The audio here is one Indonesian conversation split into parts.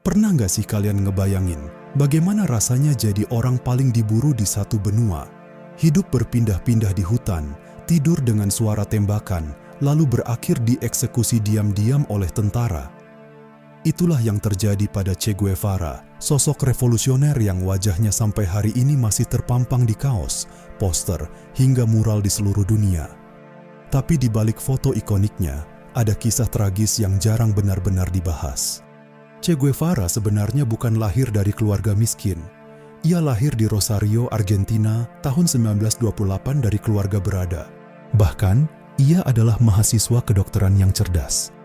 Pernah nggak sih kalian ngebayangin bagaimana rasanya jadi orang paling diburu di satu benua? Hidup berpindah-pindah di hutan, tidur dengan suara tembakan, lalu berakhir dieksekusi diam-diam oleh tentara. Itulah yang terjadi pada Che Guevara, sosok revolusioner yang wajahnya sampai hari ini masih terpampang di kaos, poster, hingga mural di seluruh dunia. Tapi di balik foto ikoniknya, ada kisah tragis yang jarang benar-benar dibahas. Che Guevara sebenarnya bukan lahir dari keluarga miskin. Ia lahir di Rosario, Argentina, tahun 1928 dari keluarga berada. Bahkan, ia adalah mahasiswa kedokteran yang cerdas.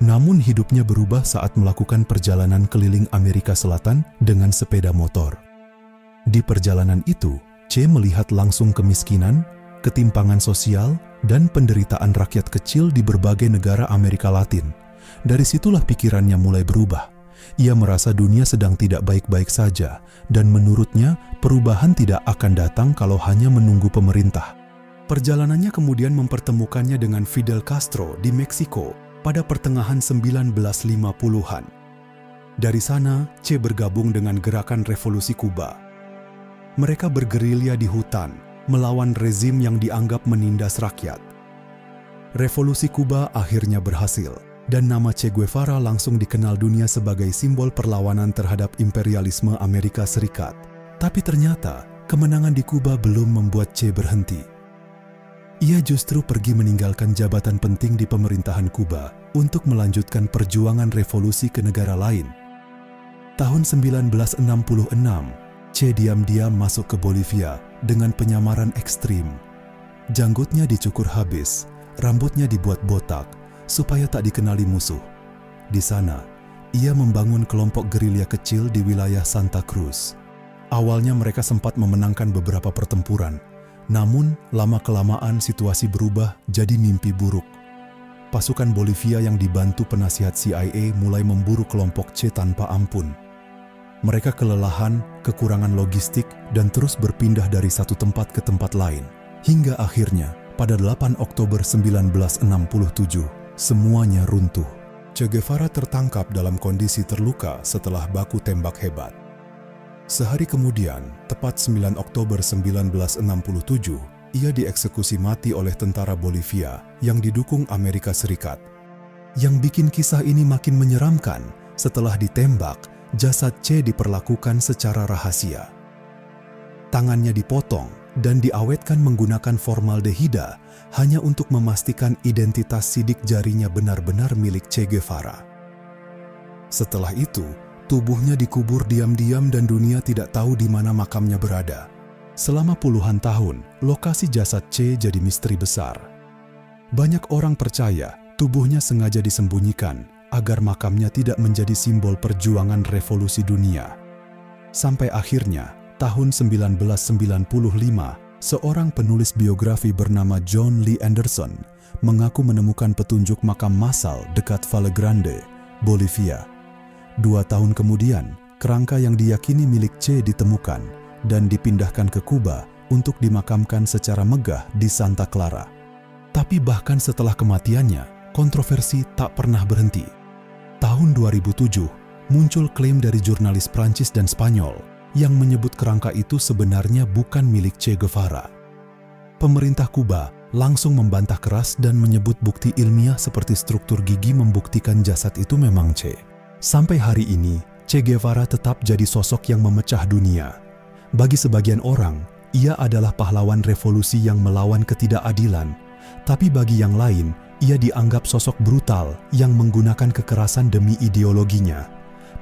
Namun hidupnya berubah saat melakukan perjalanan keliling Amerika Selatan dengan sepeda motor. Di perjalanan itu, Che melihat langsung kemiskinan, ketimpangan sosial, dan penderitaan rakyat kecil di berbagai negara Amerika Latin. Dari situlah pikirannya mulai berubah. Ia merasa dunia sedang tidak baik-baik saja, dan menurutnya perubahan tidak akan datang kalau hanya menunggu pemerintah. Perjalanannya kemudian mempertemukannya dengan Fidel Castro di Meksiko pada pertengahan 1950-an. Dari sana, Che bergabung dengan gerakan revolusi Kuba. Mereka bergerilya di hutan, melawan rezim yang dianggap menindas rakyat. Revolusi Kuba akhirnya berhasil, dan nama Che Guevara langsung dikenal dunia sebagai simbol perlawanan terhadap imperialisme Amerika Serikat. Tapi ternyata, kemenangan di Kuba belum membuat Che berhenti. Ia justru pergi meninggalkan jabatan penting di pemerintahan Kuba untuk melanjutkan perjuangan revolusi ke negara lain. Tahun 1966, Che diam-diam masuk ke Bolivia dengan penyamaran ekstrim. Janggutnya dicukur habis, rambutnya dibuat botak, supaya tak dikenali musuh. Di sana, ia membangun kelompok gerilya kecil di wilayah Santa Cruz. Awalnya mereka sempat memenangkan beberapa pertempuran, namun lama-kelamaan situasi berubah jadi mimpi buruk. Pasukan Bolivia yang dibantu penasihat CIA mulai memburu kelompok Che tanpa ampun. Mereka kelelahan, kekurangan logistik, dan terus berpindah dari satu tempat ke tempat lain. Hingga akhirnya, pada 8 Oktober 1967, semuanya runtuh. Che Guevara tertangkap dalam kondisi terluka setelah baku tembak hebat. Sehari kemudian, tepat 9 Oktober 1967, ia dieksekusi mati oleh tentara Bolivia yang didukung Amerika Serikat. Yang bikin kisah ini makin menyeramkan, setelah ditembak, jasad Che diperlakukan secara rahasia. Tangannya dipotong dan diawetkan menggunakan formaldehida hanya untuk memastikan identitas sidik jarinya benar-benar milik Che Guevara. Setelah itu, tubuhnya dikubur diam-diam dan dunia tidak tahu di mana makamnya berada. Selama puluhan tahun, lokasi jasad Che jadi misteri besar. Banyak orang percaya tubuhnya sengaja disembunyikan agar makamnya tidak menjadi simbol perjuangan revolusi dunia. Sampai akhirnya, tahun 1995, seorang penulis biografi bernama John Lee Anderson mengaku menemukan petunjuk makam massal dekat Valle Grande, Bolivia. 2 tahun kemudian, kerangka yang diyakini milik Che ditemukan dan dipindahkan ke Kuba untuk dimakamkan secara megah di Santa Clara. Tapi bahkan setelah kematiannya, kontroversi tak pernah berhenti. Tahun 2007, muncul klaim dari jurnalis Prancis dan Spanyol yang menyebut kerangka itu sebenarnya bukan milik Che Guevara. Pemerintah Kuba langsung membantah keras dan menyebut bukti ilmiah seperti struktur gigi membuktikan jasad itu memang Che. Sampai hari ini, Che Guevara tetap jadi sosok yang memecah dunia. Bagi sebagian orang, ia adalah pahlawan revolusi yang melawan ketidakadilan. Tapi bagi yang lain, ia dianggap sosok brutal yang menggunakan kekerasan demi ideologinya.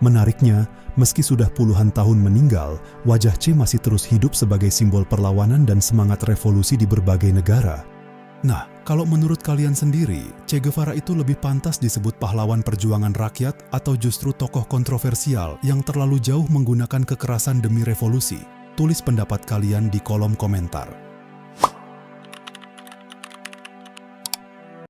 Menariknya, meski sudah puluhan tahun meninggal, wajah Che masih terus hidup sebagai simbol perlawanan dan semangat revolusi di berbagai negara. Nah, kalau menurut kalian sendiri, Che Guevara itu lebih pantas disebut pahlawan perjuangan rakyat atau justru tokoh kontroversial yang terlalu jauh menggunakan kekerasan demi revolusi? Tulis pendapat kalian di kolom komentar.